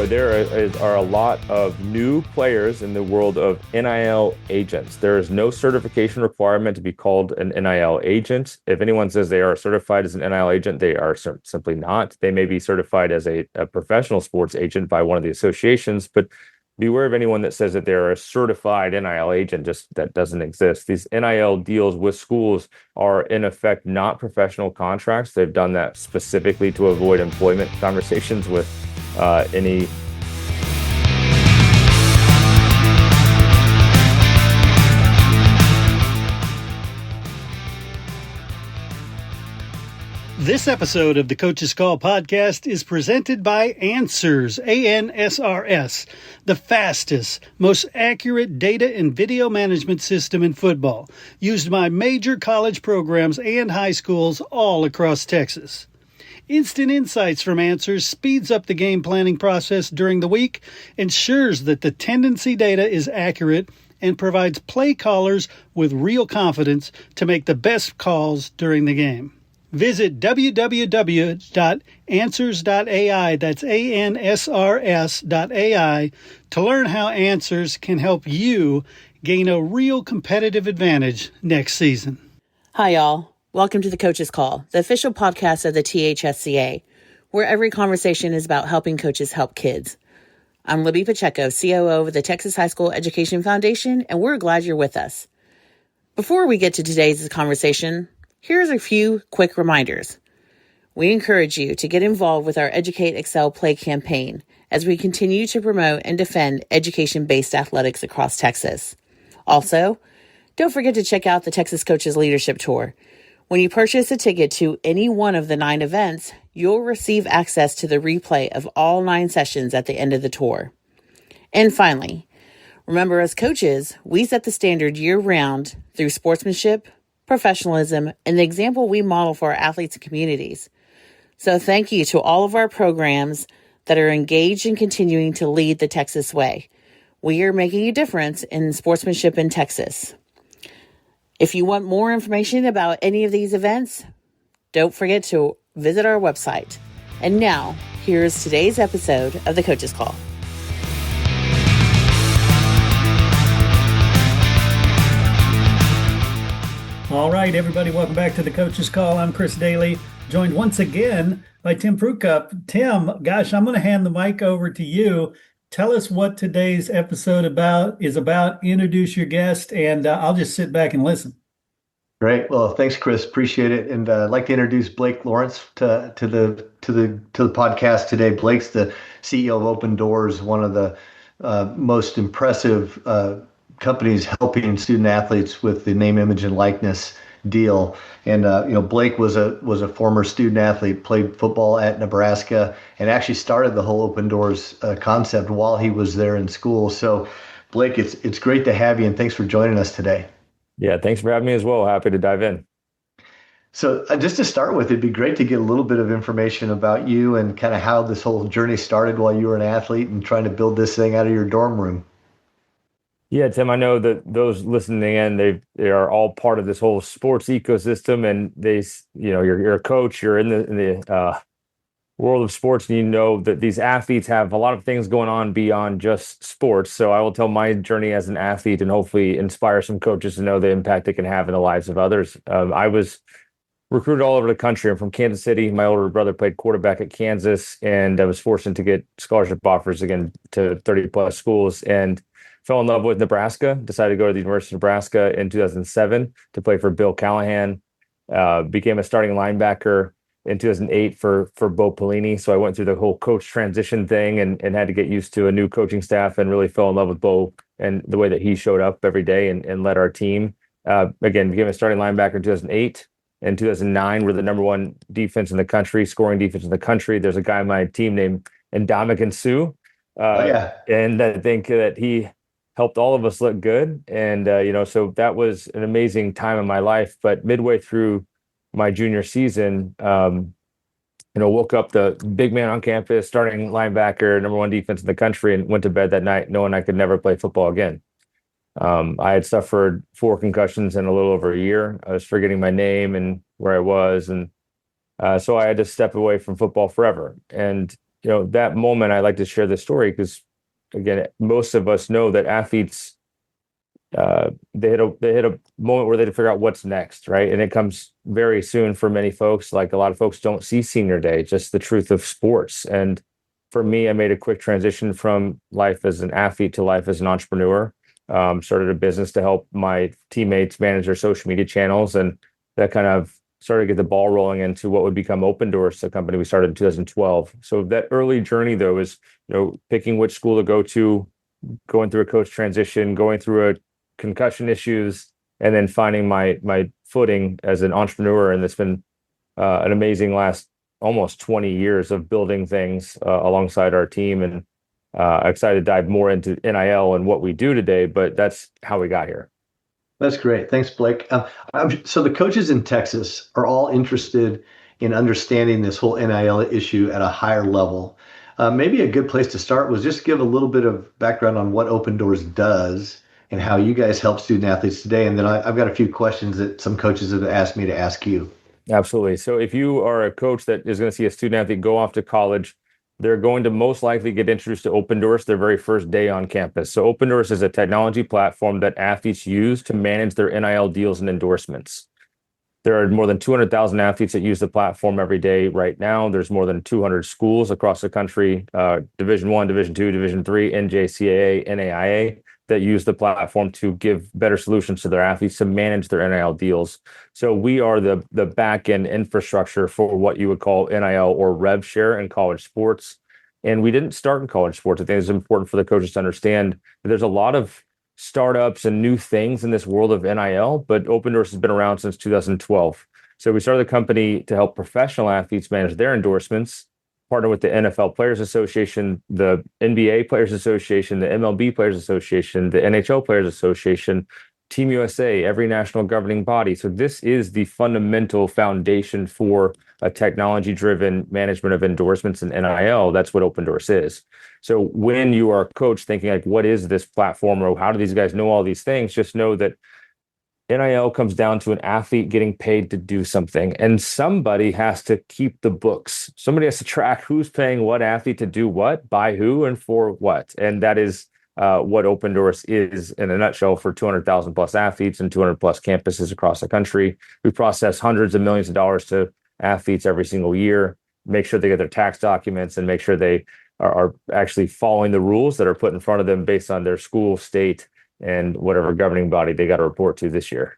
boy, are a lot of new players in the world of NIL agents. There is no certification requirement to be called an NIL agent. If anyone says they are certified as an NIL agent, they are simply not. They may be certified as a professional sports agent by one of the associations, but beware of anyone that says that they're a certified NIL agent. Just that doesn't exist. These NIL deals with schools are in effect not professional contracts. They've done that specifically to avoid employment conversations with any. This episode of the Coach's Call podcast is presented by Answers, ANSRS, the fastest, most accurate data and video management system in football, used by major college programs and high schools all across Texas. Instant insights from Answers speeds up the game planning process during the week, ensures that the tendency data is accurate, and provides play callers with real confidence to make the best calls during the game. Visit www.answers.ai, that's ANSRS.ai, to learn how Answers can help you gain a real competitive advantage next season. Hi, y'all. Welcome to the Coach's Call, the official podcast of the THSCA, where every conversation is about helping coaches help kids. I'm Libby Pacheco, COO of the Texas High School Education Foundation, and we're glad you're with us. Before we get to today's conversation, here's a few quick reminders. We encourage you to get involved with our Educate, Excel, Play campaign as we continue to promote and defend education-based athletics across Texas. Also, don't forget to check out the Texas Coaches Leadership Tour. When you purchase a ticket to any one of the 9 events, you'll receive access to the replay of all 9 sessions at the end of the tour. And finally, remember, as coaches, we set the standard year-round through sportsmanship, professionalism, and the example we model for our athletes and communities. So thank you to all of our programs that are engaged in continuing to lead the Texas way. We are making a difference in sportsmanship in Texas. If you want more information about any of these events, don't forget to visit our website. And now, here's today's episode of the Coach's Call. All right, everybody, welcome back to the Coach's Call. I'm Chris Daly, joined once again by Tim Prukop. Tim, gosh, I'm going to hand the mic over to you. Tell us what today's episode is about. Introduce your guest, and I'll just sit back and listen. Great. Well, thanks, Chris. Appreciate it. And I'd like to introduce Blake Lawrence to the podcast today. Blake's the CEO of Opendorse, one of the most impressive companies helping student athletes with the name, image, and likeness deal. And Blake was a former student athlete, played football at Nebraska, and actually started the whole Opendorse concept while he was there in school. So, Blake, it's great to have you, and thanks for joining us today. Yeah, thanks for having me as well. Happy to dive in. So just to start with, it'd be great to get a little bit of information about you and kind of how this whole journey started while you were an athlete and trying to build this thing out of your dorm room. Yeah, Tim, I know that those listening in, they are all part of this whole sports ecosystem, and you're a coach, you're in the world of sports, and you know that these athletes have a lot of things going on beyond just sports. So I will tell my journey as an athlete and hopefully inspire some coaches to know the impact it can have in the lives of others. I was recruited all over the country. I'm from Kansas City. My older brother played quarterback at Kansas, and I was fortunate to get scholarship offers again to 30 plus schools, and fell in love with Nebraska, decided to go to the University of Nebraska in 2007 to play for Bill Callahan, became a starting linebacker in 2008 for Bo Pelini. So I went through the whole coach transition thing and had to get used to a new coaching staff, and really fell in love with Bo and the way that he showed up every day and led our team. Again, became a starting linebacker in 2008. In 2009, we're the number 1 defense in the country, scoring defense in the country. There's a guy on my team named Ndamukong Suh. And I think that he helped all of us look good. And, so that was an amazing time in my life. But midway through my junior season, woke up the big man on campus, starting linebacker, number 1 defense in the country, and went to bed that night knowing I could never play football again. I had suffered 4 concussions in a little over a year. I was forgetting my name and where I was. And so I had to step away from football forever. And that moment, I like to share this story because, again, most of us know that athletes, they hit a moment where they had to figure out what's next, right? And it comes very soon for many folks. Like a lot of folks don't see senior day, just the truth of sports. And for me, I made a quick transition from life as an athlete to life as an entrepreneur. Started a business to help my teammates manage their social media channels, and that kind of started to get the ball rolling into what would become Opendorse, a company we started in 2012. So that early journey, though, is picking which school to go to, going through a coach transition, going through a concussion issues, and then finding my footing as an entrepreneur. And it's been an amazing last almost 20 years of building things alongside our team, and excited to dive more into NIL and what we do today, but that's how we got here. That's great. Thanks, Blake. So the coaches in Texas are all interested in understanding this whole NIL issue at a higher level. Maybe a good place to start was just give a little bit of background on what Opendorse does and how you guys help student athletes today. And then I've got a few questions that some coaches have asked me to ask you. Absolutely. So if you are a coach that is going to see a student athlete go off to college, they're going to most likely get introduced to Opendorse their very first day on campus. So Opendorse is a technology platform that athletes use to manage their NIL deals and endorsements. There are more than 200,000 athletes that use the platform every day right now. There's more than 200 schools across the country, Division I, Division II, Division III, NJCAA, NAIA, that use the platform to give better solutions to their athletes to manage their NIL deals. So we are the back end infrastructure for what you would call NIL or rev share in college sports. And we didn't start in college sports. I think it's important for the coaches to understand that there's a lot of startups and new things in this world of NIL, but Opendorse has been around since 2012. So we started the company to help professional athletes manage their endorsements, partner with the NFL Players Association, the NBA Players Association, the MLB Players Association, the NHL Players Association, Team USA, every national governing body. So this is the fundamental foundation for a technology-driven management of endorsements and NIL. That's what Opendorse is. So when you are a coach thinking like, what is this platform, or how do these guys know all these things? Just know that NIL comes down to an athlete getting paid to do something, and somebody has to keep the books. Somebody has to track who's paying what athlete to do what, by who, and for what. And that is what Opendorse is in a nutshell for 200,000 plus athletes and 200 plus campuses across the country. We process hundreds of millions of dollars to athletes every single year, make sure they get their tax documents, and make sure they are actually following the rules that are put in front of them based on their school, state, and whatever governing body they got to report to this year.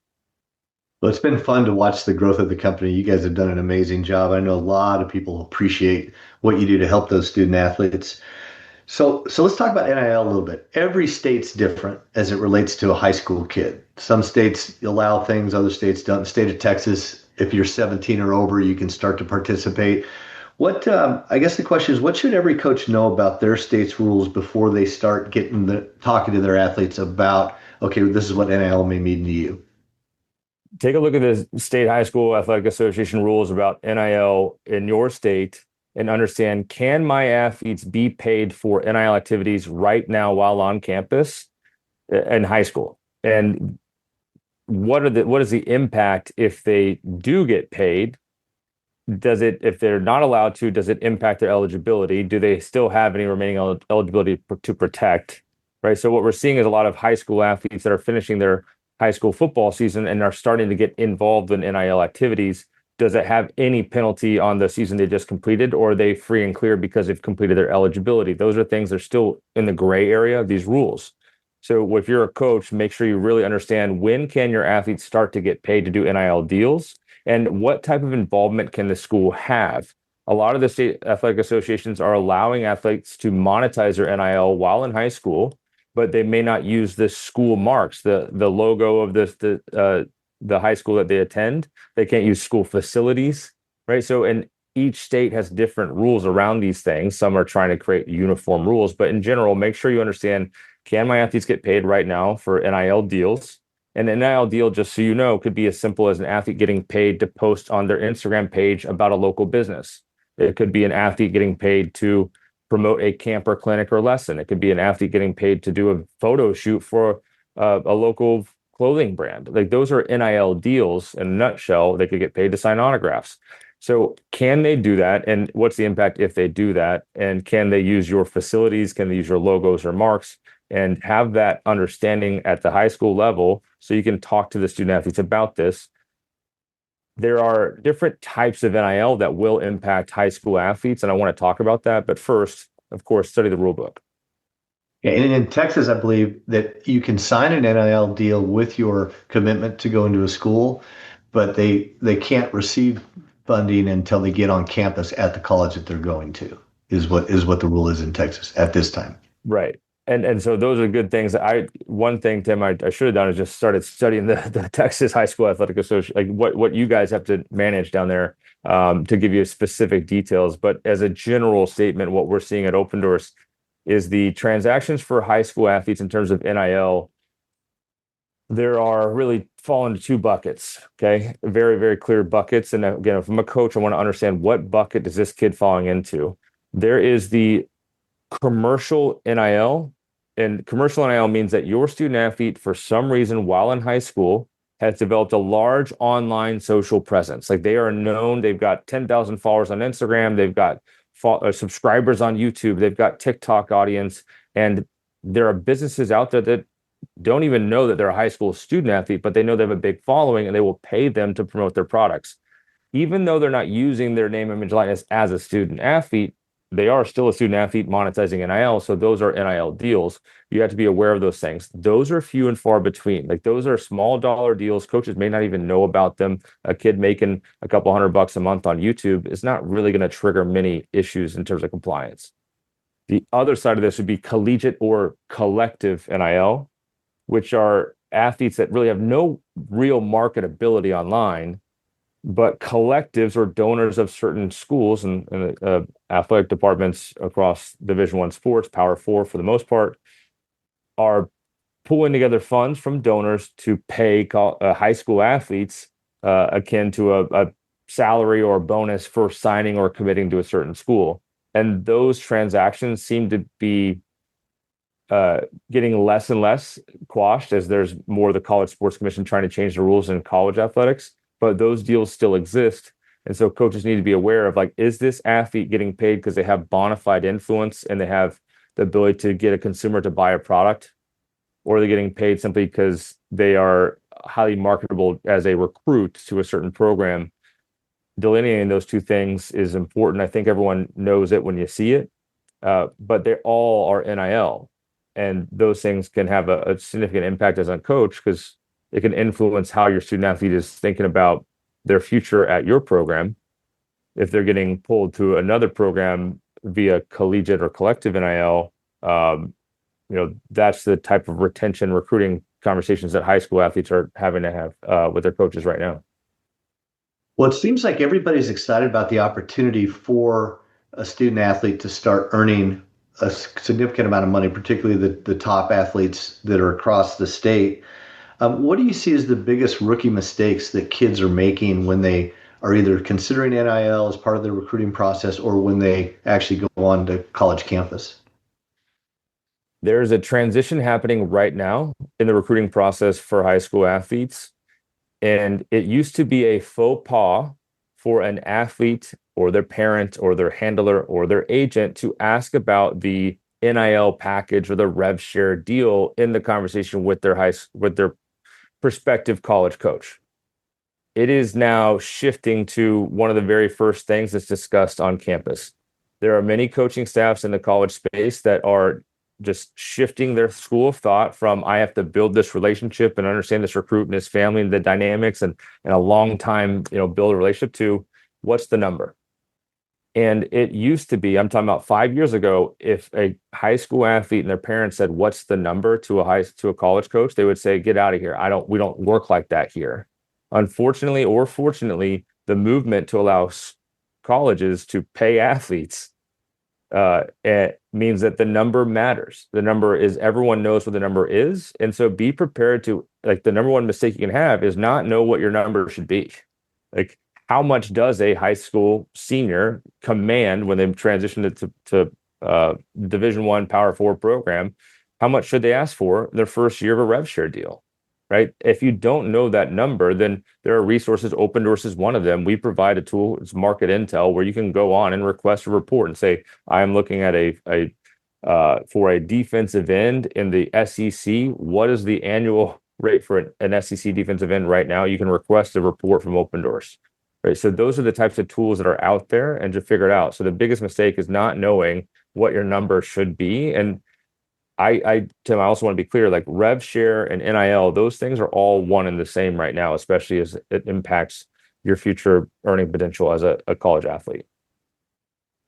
Well, it's been fun to watch the growth of the company. You guys have done an amazing job. I know a lot of people appreciate what you do to help those student athletes. So let's talk about NIL a little bit. Every state's different as it relates to a high school kid. Some states allow things, other states don't. The state of Texas, if you're 17 or over, you can start to participate. I guess the question is, what should every coach know about their state's rules before they start talking to their athletes about, okay, this is what NIL may mean to you? Take a look at the state high school athletic association rules about NIL in your state and understand, can my athletes be paid for NIL activities right now while on campus in high school? And what is the impact if they do get paid? If they're not allowed to, does it impact their eligibility? Do they still have any remaining eligibility to protect? Right. So what we're seeing is a lot of high school athletes that are finishing their high school football season and are starting to get involved in NIL activities. Does it have any penalty on the season they just completed, or are they free and clear because they've completed their eligibility? Those are things that are still in the gray area of these rules. So if you're a coach, make sure you really understand, when can your athletes start to get paid to do NIL deals, and what type of involvement can the school have? A lot of the state athletic associations are allowing athletes to monetize their NIL while in high school, but they may not use the school marks, the logo of the high school that they attend. They can't use school facilities, right? So, and each state has different rules around these things. Some are trying to create uniform rules, but in general, make sure you understand, can my athletes get paid right now for NIL deals? An NIL deal, just so you know, could be as simple as an athlete getting paid to post on their Instagram page about a local business. It could be an athlete getting paid to promote a camp or clinic or lesson. It could be an athlete getting paid to do a photo shoot for a local clothing brand. Like, those are NIL deals in a nutshell. They could get paid to sign autographs. So can they do that? And what's the impact if they do that? And can they use your facilities? Can they use your logos or marks and have that understanding at the high school level so you can talk to the student athletes about this? There are different types of NIL that will impact high school athletes, and I want to talk about that. But first, of course, study the rule book. Yeah, and in Texas, I believe that you can sign an NIL deal with your commitment to go into a school, but they can't receive funding until they get on campus at the college that they're going to, is what the rule is in Texas at this time. Right. And so those are good things. One thing, Tim, I should have done is just started studying the Texas High School Athletic Association, like what you guys have to manage down there, to give you specific details. But as a general statement, what we're seeing at Opendorse is the transactions for high school athletes in terms of NIL. There are really fall into two buckets. Okay, very, very clear buckets. And again, if I'm a coach, I want to understand what bucket does this kid falling into. There is the commercial NIL, and commercial NIL means that your student athlete, for some reason, while in high school, has developed a large online social presence. Like they are known, they've got 10,000 followers on Instagram, they've got subscribers on YouTube, they've got TikTok audience, and there are businesses out there that don't even know that they're a high school student athlete, but they know they have a big following and they will pay them to promote their products. Even though they're not using their name, image, likeness as a student athlete, they are still a student athlete monetizing NIL. So those are NIL deals. You have to be aware of those things. Those are few and far between. Like those are small dollar deals. Coaches may not even know about them. A kid making a couple $100 a month on YouTube is not really going to trigger many issues in terms of compliance. The other side of this would be collegiate or collective NIL, which are athletes that really have no real marketability online, but collectives or donors of certain schools and athletic departments across Division I sports, Power Four for the most part, are pulling together funds from donors to pay high school athletes akin to a salary or a bonus for signing or committing to a certain school. And those transactions seem to be getting less and less quashed as there's more of the College Sports Commission trying to change the rules in college athletics. But those deals still exist. And so coaches need to be aware of, like, is this athlete getting paid because they have bona fide influence and they have the ability to get a consumer to buy a product? Or are they getting paid simply because they are highly marketable as a recruit to a certain program? Delineating those two things is important. I think everyone knows it when you see it, but they all are NIL. And those things can have a significant impact as a coach because it can influence how your student athlete is thinking about their future at your program. If they're getting pulled to another program via collegiate or collective NIL, that's the type of retention recruiting conversations that high school athletes are having to have with their coaches right now. Well, it seems like everybody's excited about the opportunity for a student athlete to start earning a significant amount of money, particularly the top athletes that are across the state. What do you see as the biggest rookie mistakes that kids are making when they are either considering NIL as part of their recruiting process or when they actually go on to college campus? There's a transition happening right now in the recruiting process for high school athletes. And it used to be a faux pas for an athlete or their parent or their handler or their agent to ask about the NIL package or the rev share deal in the conversation with their prospective college coach. It is now shifting to one of the very first things that's discussed on campus. There are many coaching staffs in the college space that are just shifting their school of thought from, I have to build this relationship and understand this recruit and his family and the dynamics and a long time, build a relationship, to what's the number. And it used to be, I'm talking about 5 years ago, if a high school athlete and their parents said, what's the number to a college coach, they would say, get out of here. We don't work like that here. Unfortunately or fortunately, the movement to allow colleges to pay athletes it means that the number matters. The number is, everyone knows what the number is. And so be prepared to, like, the number one mistake you can have is not know what your number should be. Like, how much does a high school senior command when they transition to Division I Power Four program? How much should they ask for their first year of a rev share deal? right? If you don't know that number, then there are resources. Opendorse is one of them. We provide a tool, it's market intel, where you can go on and request a report and say, I'm looking at for a defensive end in the SEC. What is the annual rate for an SEC defensive end right now? You can request a report from Opendorse, right? So those are the types of tools that are out there, and to figure it out. So the biggest mistake is not knowing what your number should be. And Tim, I also want to be clear, like rev share and NIL, those things are all one and the same right now, especially as it impacts your future earning potential as a college athlete.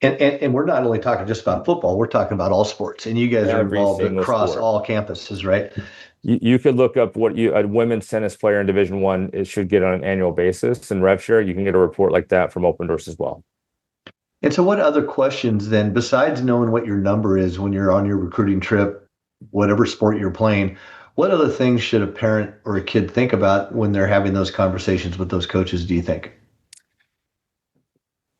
And we're not only talking just about football, we're talking about all sports. And you guys are Every involved single across sport. all campuses, right? You could look up what a women's tennis player in Division I should get on an annual basis, and rev share, you can get a report like that from Opendorse as well. And so what other questions then, besides knowing what your number is when you're on your recruiting trip, whatever sport you're playing, what other things should a parent or a kid think about when they're having those conversations with those coaches, do you think?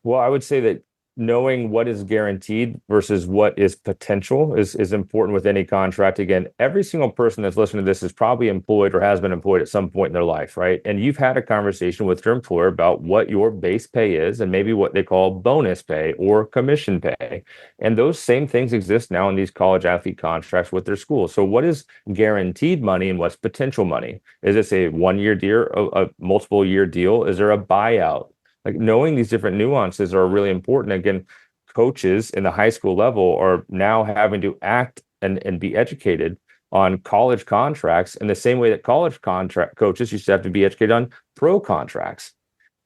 Well, I would say that knowing what is guaranteed versus what is potential is important with any contract. Again, every single person that's listening to this is probably employed or has been employed at some point in their life, right? And you've had a conversation with your employer about what your base pay is and maybe what they call bonus pay or commission pay. And those same things exist now in these college athlete contracts with their schools. So what is guaranteed money and what's potential money? Is this a 1-year deal, a multiple year deal? Is there a buyout? Like knowing these different nuances are really important. Again, coaches in the high school level are now having to act and be educated on college contracts in the same way that college contract coaches used to have to be educated on pro contracts.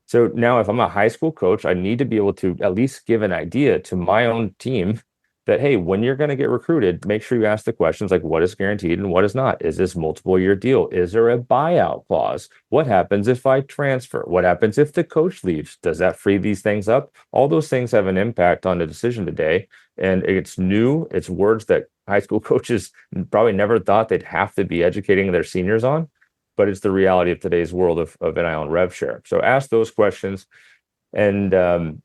So now if I'm a high school coach, I need to be able to at least give an idea to my own team that, hey, when you're going to get recruited, make sure you ask the questions like what is guaranteed and what is not. Is this multiple year deal? Is there a buyout clause? What happens if I transfer? What happens if the coach leaves? Does that free these things up? All those things have an impact on the decision today. And it's new. It's words that high school coaches probably never thought they'd have to be educating their seniors on, but it's the reality of today's world of NIL and rev share. So ask those questions. And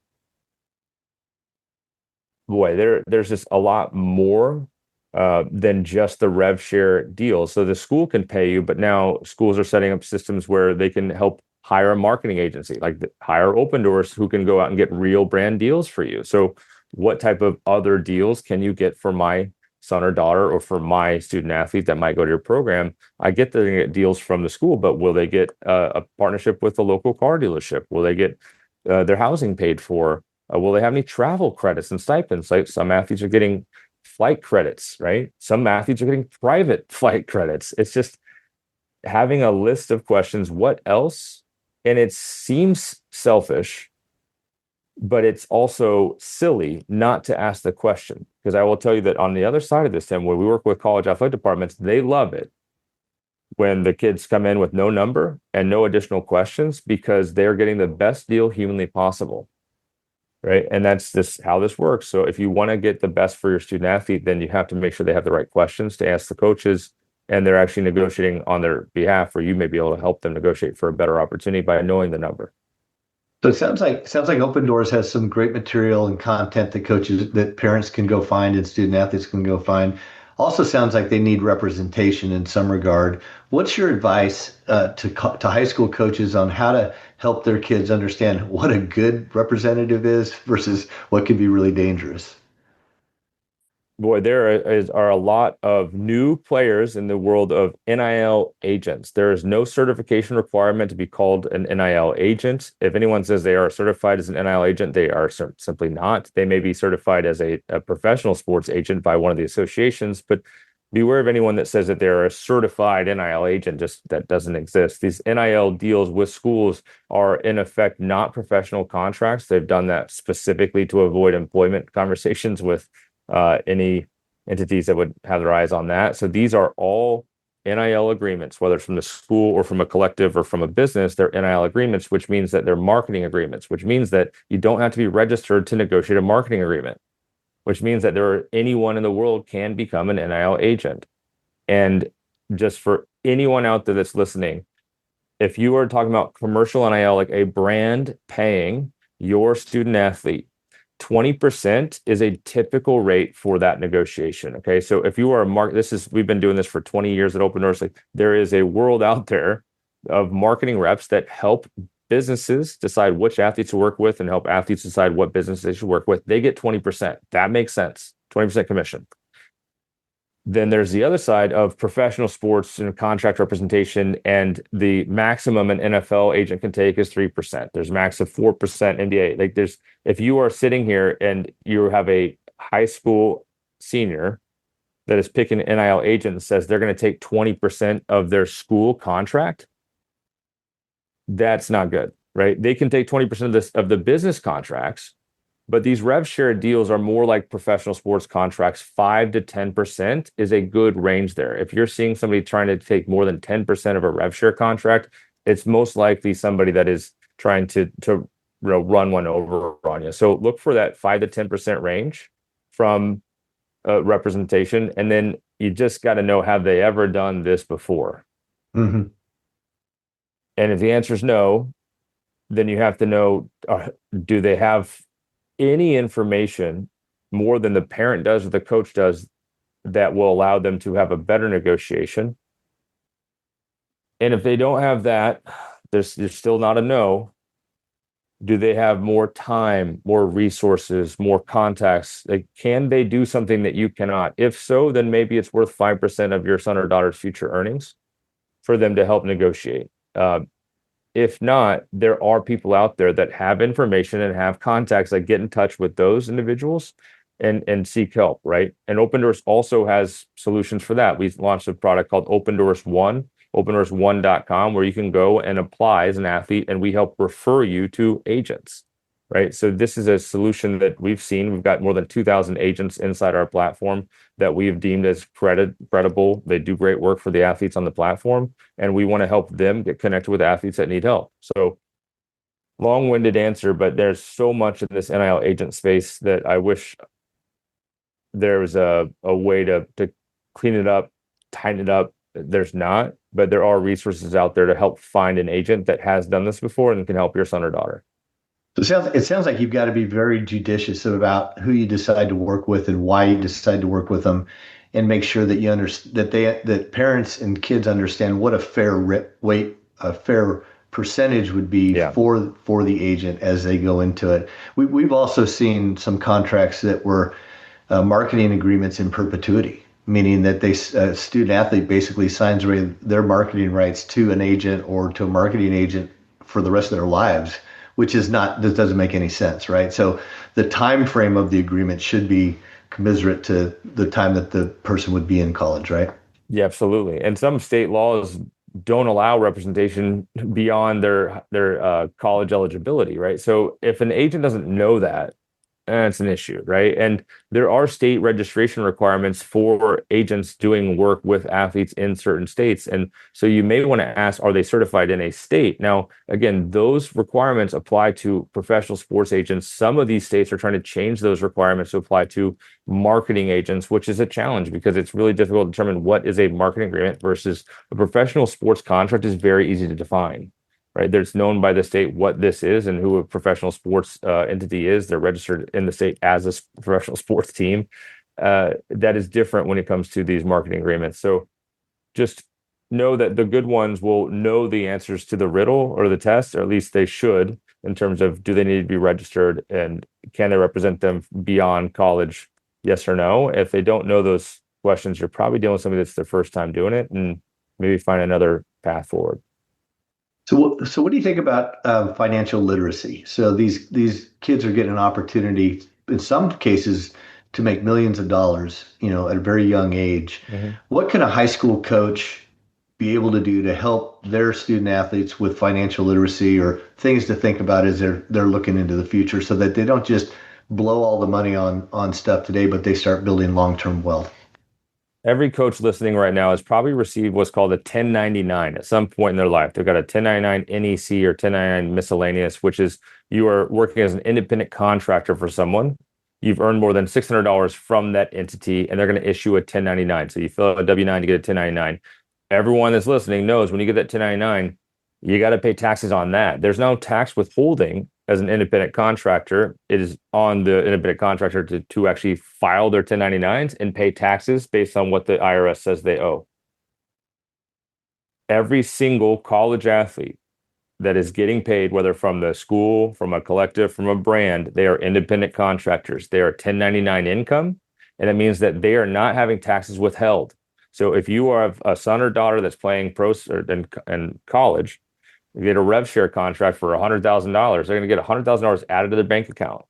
boy, there's just a lot more than just the rev share deal. So the school can pay you, but now schools are setting up systems where they can help hire a marketing agency, like hire Opendorse, who can go out and get real brand deals for you. So what type of other deals can you get for my son or daughter or for my student athlete that might go to your program? I get they're going to get deals from the school, but will they get a partnership with a local car dealership? Will they get their housing paid for? Will they have any travel credits and stipends? Like some athletes are getting flight credits, right? Some athletes are getting private flight credits. It's just having a list of questions. What else? And it seems selfish, but it's also silly not to ask the question. Because I will tell you that on the other side of this, Tim, where we work with college athletic departments, they love it when the kids come in with no number and no additional questions because they're getting the best deal humanly possible. Right. And that's this how this works. So if you want to get the best for your student athlete, then you have to make sure they have the right questions to ask the coaches and they're actually negotiating on their behalf, or you may be able to help them negotiate for a better opportunity by knowing the number. So it sounds like Opendorse has some great material and content that parents can go find and student athletes can go find. Also sounds like they need representation in some regard. What's your advice to high school coaches on how to help their kids understand what a good representative is versus what can be really dangerous? Boy, are a lot of new players in the world of NIL agents. There is no certification requirement to be called an NIL agent. If anyone says they are certified as an NIL agent, they are simply not. They may be certified as a professional sports agent by one of the associations, but beware of anyone that says that they're a certified NIL agent. Just that doesn't exist. These NIL deals with schools are in effect not professional contracts. They've done that specifically to avoid employment conversations with any entities that would have their eyes on that. So these are all NIL agreements, whether it's from the school or from a collective or from a business. They're NIL agreements, which means that they're marketing agreements, which means that you don't have to be registered to negotiate a marketing agreement, which means that anyone in the world can become an NIL agent. And just for anyone out there that's listening, if you are talking about commercial NIL, like a brand paying your student athlete 20% is a typical rate for that negotiation. Okay. So if you are we've been doing this for 20 years at Opendorse. Like, there is a world out there of marketing reps that help businesses decide which athletes to work with and help athletes decide what business they should work with. They get 20%. That makes sense. 20% commission. Then there's the other side of professional sports and contract representation, and the maximum an NFL agent can take is 3%. There's max of 4% NBA. Like, if you are sitting here and you have a high school senior that is picking an NIL agent and says they're going to take 20% of their school contract, that's not good, right? They can take 20% of the business contracts, but these rev share deals are more like professional sports contracts. 5 to 10% is a good range there. If you're seeing somebody trying to take more than 10% of a rev share contract, it's most likely somebody that is trying to run one over on you. So look for that 5 to 10% range from representation. And then you just got to know, have they ever done this before? Mm-hmm. And if the answer is no, then you have to know, do they have any information more than the parent does or the coach does that will allow them to have a better negotiation? And if they don't have that, there's still not a no. Do they have more time, more resources, more contacts? Like, can they do something that you cannot? If so, then maybe it's worth 5% of your son or daughter's future earnings for them to help negotiate. If not, there are people out there that have information and have contacts that get in touch with those individuals and seek help, right? And Opendorse also has solutions for that. We've launched a product called Opendorse One, opendorse1.com, where you can go and apply as an athlete, and we help refer you to agents, right? So this is a solution that we've seen. We've got more than 2,000 agents inside our platform that we have deemed as credible. They do great work for the athletes on the platform, and we want to help them get connected with athletes that need help. So, long-winded answer, but there's so much in this NIL agent space that I wish there was a way to clean it up, tighten it up. There's not, but there are resources out there to help find an agent that has done this before and can help your son or daughter. So it sounds like you've got to be very judicious about who you decide to work with and why you decide to work with them, and make sure that you understand that parents and kids understand what a fair percentage would be for the agent as they go into it. We've also seen some contracts that were marketing agreements in perpetuity, meaning that a student athlete basically signs away their marketing rights to an agent or to a marketing agent for the rest of their lives, which is this doesn't make any sense, right? So the time frame of the agreement should be commensurate to the time that the person would be in college, right? Yeah, absolutely. And some state laws don't allow representation beyond their college eligibility, right? So if an agent doesn't know that, it's an issue, right? And there are state registration requirements for agents doing work with athletes in certain states. And so you may want to ask, are they certified in a state? Now, again, those requirements apply to professional sports agents. Some of these states are trying to change those requirements to apply to marketing agents, which is a challenge because it's really difficult to determine what is a marketing agreement versus a professional sports contract is very easy to define. Right, there's known by the state what this is and who a professional sports entity is. They're registered in the state as a professional sports team. That is different when it comes to these marketing agreements. So just know that the good ones will know the answers to the riddle or the test, or at least they should, in terms of, do they need to be registered and can they represent them beyond college? Yes or no. If they don't know those questions, you're probably dealing with somebody that's their first time doing it, and maybe find another path forward. So what do you think about financial literacy? So these kids are getting an opportunity, in some cases, to make millions of dollars, at a very young age. Mm-hmm. What can a high school coach be able to do to help their student athletes with financial literacy, or things to think about as they're looking into the future, so that they don't just blow all the money on stuff today, but they start building long-term wealth? Every coach listening right now has probably received what's called a 1099 at some point in their life. They've got a 1099 NEC or 1099 miscellaneous, which is you are working as an independent contractor for someone. You've earned more than $600 from that entity, and they're going to issue a 1099. So you fill out a W-9 to get a 1099. Everyone that's listening knows when you get that 1099, you got to pay taxes on that. There's no tax withholding as an independent contractor, it is on the independent contractor to actually file their 1099s and pay taxes based on what the IRS says they owe. Every single college athlete that is getting paid, whether from the school, from a collective, from a brand, they are independent contractors. They are 1099 income, and it means that they are not having taxes withheld. So if you have a son or daughter that's playing pro or in college, you get a rev share contract for $100,000, they're going to get $100,000 added to their bank account.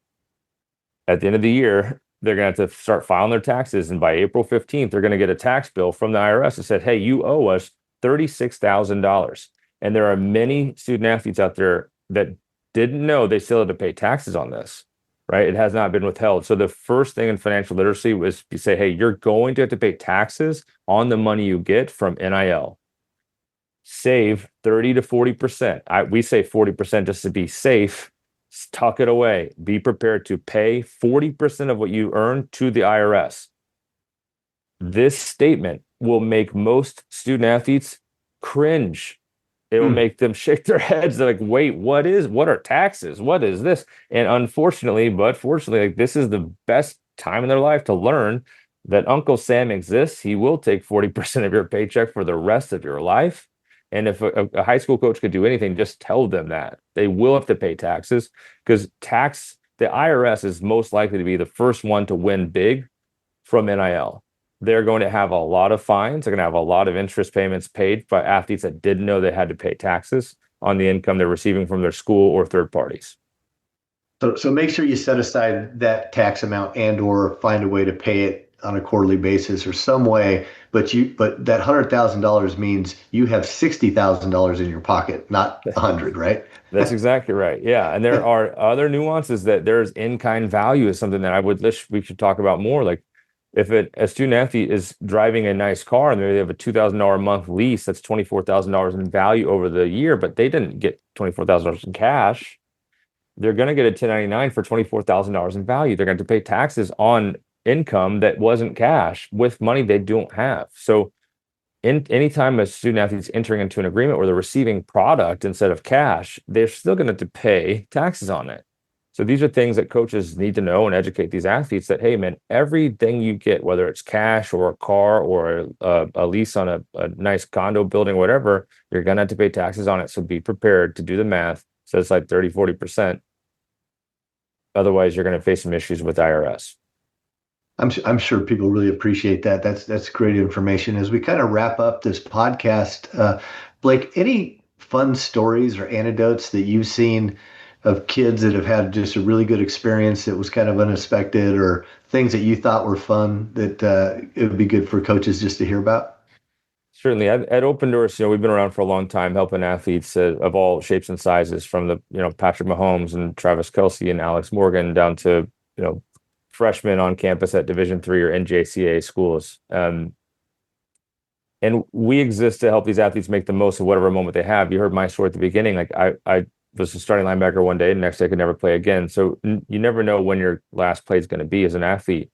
At the end of the year, they're going to have to start filing their taxes, and by April 15th, they're going to get a tax bill from the IRS that said, hey, you owe us $36,000. And there are many student athletes out there that didn't know they still had to pay taxes on this, right? It has not been withheld. So the first thing in financial literacy was you say, hey, you're going to have to pay taxes on the money you get from NIL. Save 30 to 40%. We say 40% just to be safe. Tuck it away. Be prepared to pay 40% of what you earn to the IRS. This statement will make most student athletes cringe. It will make them shake their heads. They're like, wait, what are taxes? What is this? And unfortunately, but fortunately, like, this is the best time in their life to learn that Uncle Sam exists. He will take 40% of your paycheck for the rest of your life. And if a high school coach could do anything, just tell them that they will have to pay taxes, because the IRS is most likely to be the first one to win big from NIL. They're going to have a lot of fines. They're going to have a lot of interest payments paid by athletes that didn't know they had to pay taxes on the income they're receiving from their school or third parties. So make sure you set aside that tax amount and or find a way to pay it on a quarterly basis or some way. But that $100,000 means you have $60,000 in your pocket, not 100, right? That's exactly right. Yeah. And there are other nuances that there's in-kind value is something that I would wish we should talk about more. Like, if a student athlete is driving a nice car and they have a $2,000 a month lease, that's $24,000 in value over the year, but they didn't get $24,000 in cash. They're going to get a 1099 for $24,000 in value. They're going to pay taxes on income that wasn't cash with money they don't have. So anytime a student athlete's entering into an agreement where they're receiving product instead of cash, they're still going to have to pay taxes on it. So these are things that coaches need to know and educate these athletes that, hey, man, everything you get, whether it's cash or a car or a lease on a nice condo building, whatever, you're going to have to pay taxes on it. So be prepared to do the math. So it's like 30, 40%. Otherwise, you're going to face some issues with IRS. I'm sure people really appreciate that. That's great information. As we kind of wrap up this podcast, Blake, any fun stories or anecdotes that you've seen of kids that have had just a really good experience that was kind of unexpected, or things that you thought were fun that it would be good for coaches just to hear about? Certainly. At Opendorse, we've been around for a long time helping athletes of all shapes and sizes, from the Patrick Mahomes and Travis Kelce and Alex Morgan down to freshmen on campus at Division III or NJCAA schools. And we exist to help these athletes make the most of whatever moment they have. You heard my story at the beginning. Like, I was a starting linebacker one day, and the next day I could never play again. So you never know when your last play is going to be as an athlete.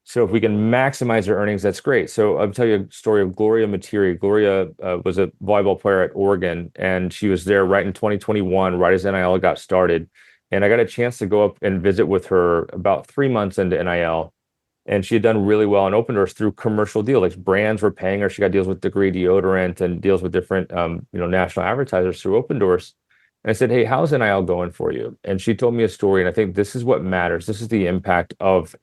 So if we can maximize your earnings, that's great. So I'll tell you a story of Gloria Materi. Gloria was a volleyball player at Oregon, and she was there right in 2021, right as NIL got started. And I got a chance to go up and visit with her about 3 months into NIL. And she had done really well in Opendorse through commercial deals. Like, brands were paying her. She got deals with Degree Deodorant and deals with different national advertisers through Opendorse. And I said, hey, how's NIL going for you? And she told me a story. And I think this is what matters. This is the impact of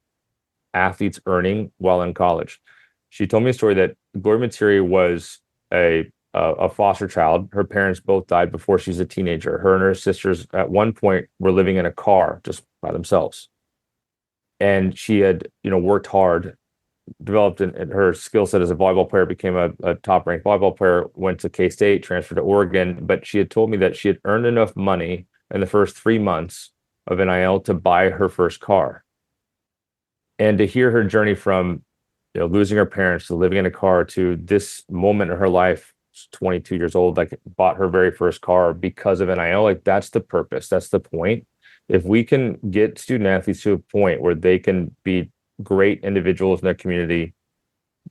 athletes earning while in college. She told me a story that Gloria Materi was a foster child. Her parents both died before she was a teenager. Her and her sisters at one point were living in a car just by themselves. And she had, worked hard, developed in her skill set as a volleyball player, became a top-ranked volleyball player, went to K-State, transferred to Oregon. But she had told me that she had earned enough money in the first 3 months of NIL to buy her first car. And to hear her journey from losing her parents to living in a car to this moment in her life, 22 years old, like, bought her very first car because of NIL, like, that's the purpose. That's the point. If we can get student athletes to a point where they can be great individuals in their community,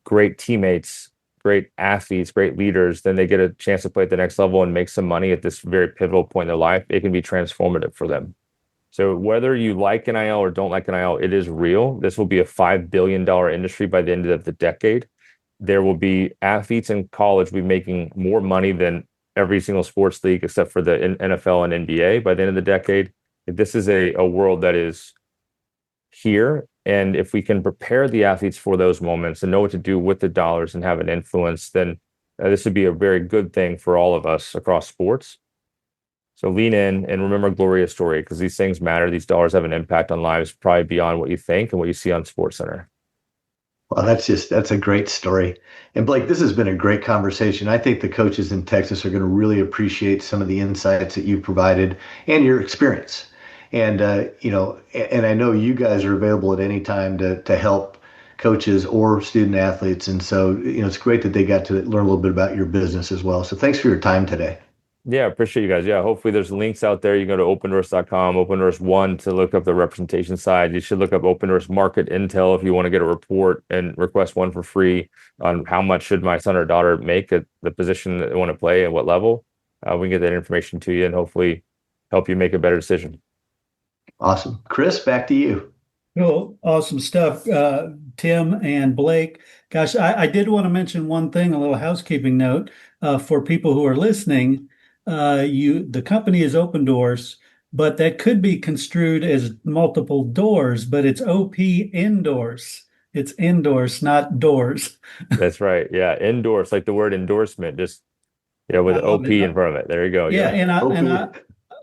great teammates, great athletes, great leaders, then they get a chance to play at the next level and make some money at this very pivotal point in their life. It can be transformative for them. So whether you like NIL or don't like NIL, it is real. This will be a $5 billion industry by the end of the decade. There will be athletes in college will be making more money than every single sports league except for the NFL and NBA by the end of the decade. This is a world that is here. And if we can prepare the athletes for those moments and know what to do with the dollars and have an influence, then this would be a very good thing for all of us across sports. So lean in and remember Gloria's story, because these things matter. These dollars have an impact on lives probably beyond what you think and what you see on SportsCenter. Well, that's a great story. And Blake, this has been a great conversation. I think the coaches in Texas are going to really appreciate some of the insights that you provided and your experience. And, and I know you guys are available at any time to help coaches or student athletes. And so, it's great that they got to learn a little bit about your business as well. So thanks for your time today. Yeah, appreciate you guys. Yeah, hopefully there's links out there. You go to opendorse.com, Opendorse 1 to look up the representation side. You should look up Opendorse Market Intel if you want to get a report and request one for free on how much should my son or daughter make at the position that they want to play and what level. We can get that information to you and hopefully help you make a better decision. Awesome. Chris, back to you. Cool. Awesome stuff, Tim and Blake. Gosh, I did want to mention one thing, a little housekeeping note for people who are listening. The company is Opendorse, but that could be construed as multiple doors, but it's Opendorse. It's indoors, not doors. That's right. Yeah. Endorse, like the word endorsement, just, with OP in front of it. There you go. Yeah. And I,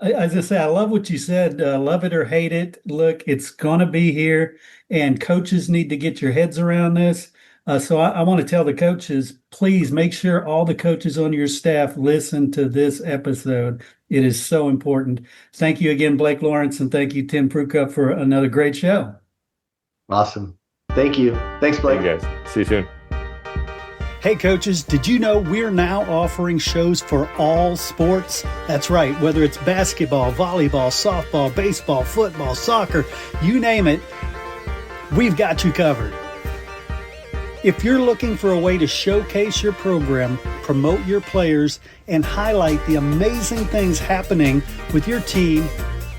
as I say, I love what you said. Love it or hate it. Look, it's going to be here, and coaches need to get your heads around this. So I want to tell the coaches, please make sure all the coaches on your staff listen to this episode. It is so important. Thank you again, Blake Lawrence, and thank you, Tim Prukop, for another great show. Awesome. Thank you. Thanks, Blake. Thank you guys. See you soon. Hey, coaches, did you know we're now offering shows for all sports? That's right. Whether it's basketball, volleyball, softball, baseball, football, soccer, you name it, we've got you covered. If you're looking for a way to showcase your program, promote your players, and highlight the amazing things happening with your team,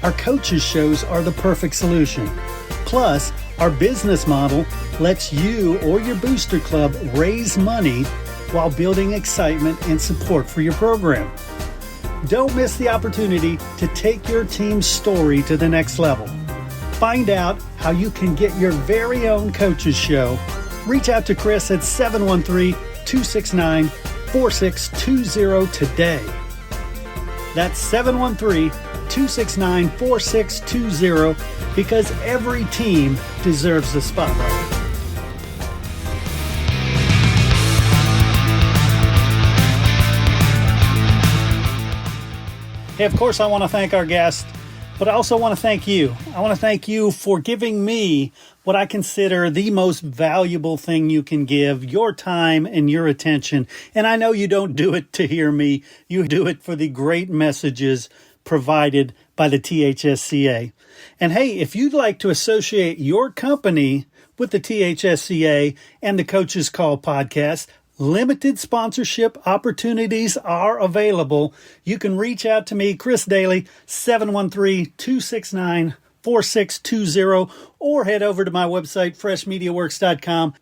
our coaches shows are the perfect solution. Plus, our business model lets you or your booster club raise money while building excitement and support for your program. Don't miss the opportunity to take your team's story to the next level. Find out how you can get your very own coaches show. Reach out to Chris at 713-269-4620 today. That's 713-269-4620, because every team deserves the spotlight. Hey, of course, I want to thank our guest, but I also want to thank you. I want to thank you for giving me what I consider the most valuable thing you can give, your time and your attention. And I know you don't do it to hear me. You do it for the great messages provided by the THSCA. And hey, if you'd like to associate your company with the THSCA and the Coach's Call podcast, limited sponsorship opportunities are available. You can reach out to me, Chris Daly, 713-269-4620, or head over to my website, freshmediaworks.com.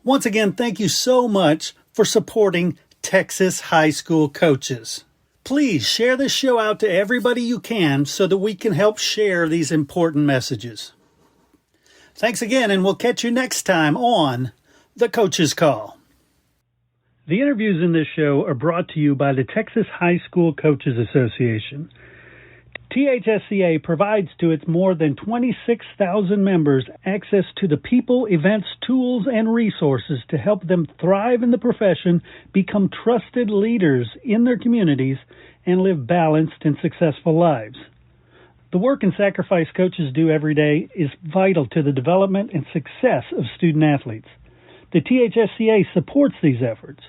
Once again, thank you so much for supporting Texas high school coaches. Please share this show out to everybody you can so that we can help share these important messages. Thanks again, and we'll catch you next time on The Coach's Call. The interviews in this show are brought to you by the Texas High School Coaches Association. THSCA provides to its more than 26,000 members access to the people, events, tools, and resources to help them thrive in the profession, become trusted leaders in their communities, and live balanced and successful lives. The work and sacrifice coaches do every day is vital to the development and success of student athletes. The THSCA supports these efforts.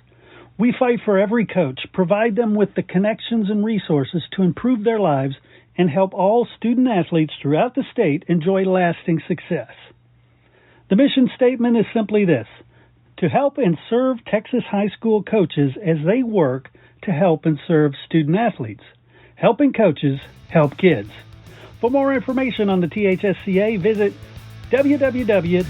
We fight for every coach, provide them with the connections and resources to improve their lives, and help all student athletes throughout the state enjoy lasting success. The mission statement is simply this: to help and serve Texas high school coaches as they work to help and serve student athletes. Helping coaches help kids. For more information on the THSCA, visit www.thsca.com.